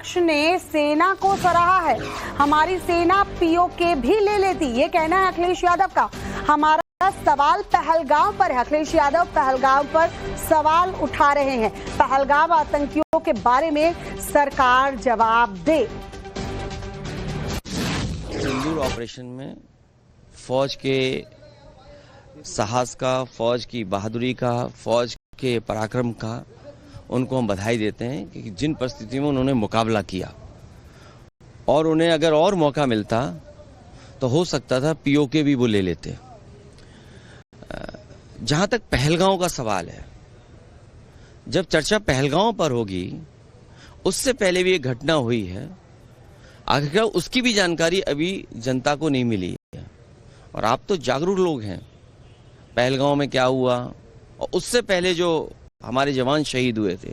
विपक्ष ने सेना को सराहा है। हमारी सेना पीओके भी ले लेती, ये कहना है अखिलेश यादव का। हमारा सवाल पहलगाम पर है। अखिलेश यादव पहलगाम पर सवाल उठा रहे हैं। पहलगाम आतंकियों के बारे में सरकार जवाब दे। सिंदूर ऑपरेशन में फौज के साहस का, फौज की बहादुरी का, फौज के पराक्रम का उनको हम बधाई देते हैं कि जिन परिस्थितियों में उन्होंने मुकाबला किया, और उन्हें अगर और मौका मिलता तो हो सकता था पीओके भी वो ले लेते। जहां तक पहलगांव का सवाल है, जब चर्चा पहलगांव पर होगी, उससे पहले भी एक घटना हुई है, आखिरकार उसकी भी जानकारी अभी जनता को नहीं मिली है। और आप तो जागरूक लोग हैं, पहलगांव में क्या हुआ और उससे पहले जो हमारे जवान शहीद हुए थे,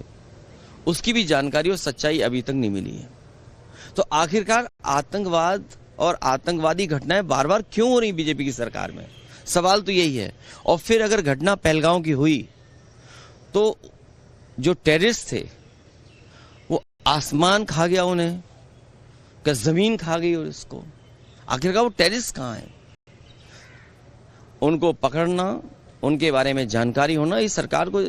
उसकी भी जानकारी और सच्चाई अभी तक नहीं मिली है। तो आखिरकार आतंकवाद और आतंकवादी घटनाएं बार बार क्यों हो रही बीजेपी की सरकार में? सवाल तो यही है। और फिर अगर घटना पहलगांव की हुई तो जो टेररिस्ट थे वो आसमान खा गया उन्हें, क्या जमीन खा गई? और इसको आखिरकार वो टेररिस्ट कहाँ है? उनको पकड़ना, उनके बारे में जानकारी होना, इस सरकार को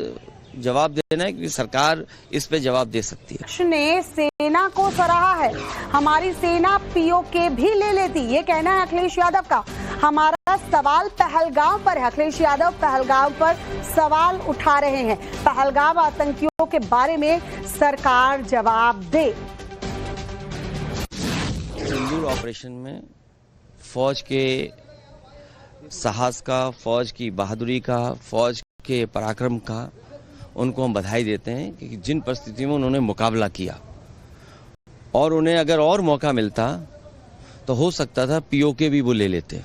जवाब देना है, क्योंकि सरकार इस पे जवाब दे सकती है। विपक्ष ने सेना को सराहा है। हमारी सेना पीओके भी ले लेती, ये कहना है अखिलेश यादव का। हमारा सवाल पहलगाम पर है। अखिलेश यादव पहलगाम पर सवाल उठा रहे हैं। पहलगाम आतंकियों के बारे में सरकार जवाब दे। सिंदूर ऑपरेशन में फौज के साहस का, फौज की बहादुरी का, फौज के पराक्रम का उनको हम बधाई देते हैं कि जिन परिस्थितियों में उन्होंने मुकाबला किया, और उन्हें अगर और मौका मिलता तो हो सकता था पीओके भी वो ले लेते।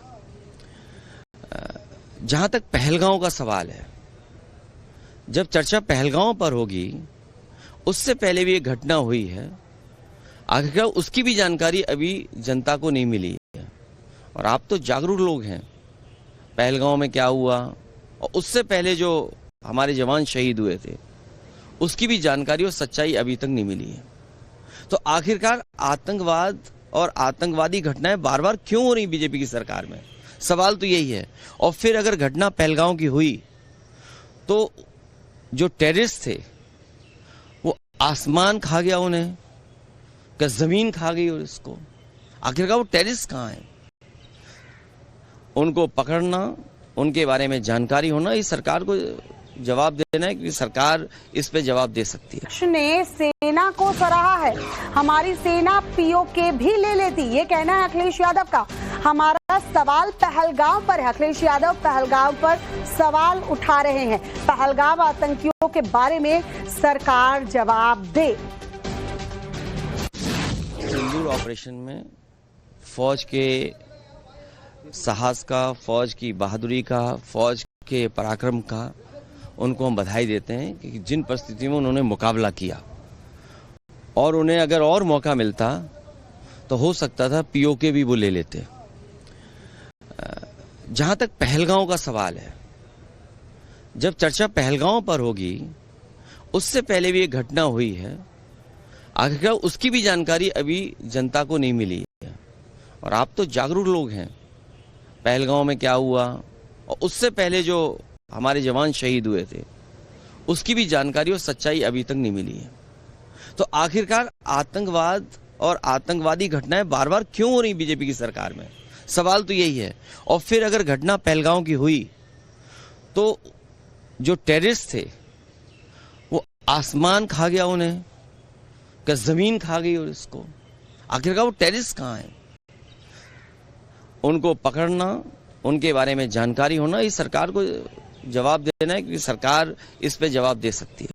जहां तक पहलगांव का सवाल है, जब चर्चा पहलगांव पर होगी, उससे पहले भी एक घटना हुई है, आखिरकार उसकी भी जानकारी अभी जनता को नहीं मिली है। और आप तो जागरूक लोग हैं, पहलगांव में क्या हुआ और उससे पहले जो हमारे जवान शहीद हुए थे, उसकी भी जानकारी और सच्चाई अभी तक नहीं मिली है। तो आखिरकार आतंकवाद और आतंकवादी घटनाएं बार बार क्यों हो रही बीजेपी की सरकार में? सवाल तो यही है। और फिर अगर घटना पहलगांव की हुई तो जो टेररिस्ट थे वो आसमान खा गया उन्हें, क्या जमीन खा गई? और इसको आखिरकार वो टेररिस्ट कहाँ है? उनको पकड़ना, उनके बारे में जानकारी होना, इस सरकार को जवाब देना है, क्योंकि सरकार इस पे जवाब दे सकती है। विपक्ष ने सेना को सराहा है। हमारी सेना पीओके भी ले लेती, ये कहना है अखिलेश यादव का। हमारा सवाल पहलगाम पर है। अखिलेश यादव पहलगाम पर सवाल उठा रहे हैं। पहलगाम आतंकियों के बारे में सरकार जवाब दे। सिंदूर ऑपरेशन में फौज के साहस का, फौज की बहादुरी का, फौज के पराक्रम का उनको हम बधाई देते हैं कि जिन परिस्थितियों में उन्होंने मुकाबला किया, और उन्हें अगर और मौका मिलता तो हो सकता था पीओके भी वो ले लेते। जहां तक पहलगांव का सवाल है, जब चर्चा पहलगांव पर होगी, उससे पहले भी एक घटना हुई है, आखिरकार उसकी भी जानकारी अभी जनता को नहीं मिली है। और आप तो जागरूक लोग हैं, पहलगांव में क्या हुआ और उससे पहले जो हमारे जवान शहीद हुए थे, उसकी भी जानकारी और सच्चाई अभी तक नहीं मिली है। तो आखिरकार आतंकवाद और आतंकवादी घटनाएं बार बार क्यों हो रही बीजेपी की सरकार में? सवाल तो यही है। और फिर अगर घटना पहलगांव की हुई तो जो टेररिस्ट थे वो आसमान खा गया उन्हें, क्या जमीन खा गई? और इसको आखिरकार वो टेररिस्ट कहाँ है? उनको पकड़ना, उनके बारे में जानकारी होना, इस सरकार को जवाब देना है, क्योंकि सरकार इस पे जवाब दे सकती है।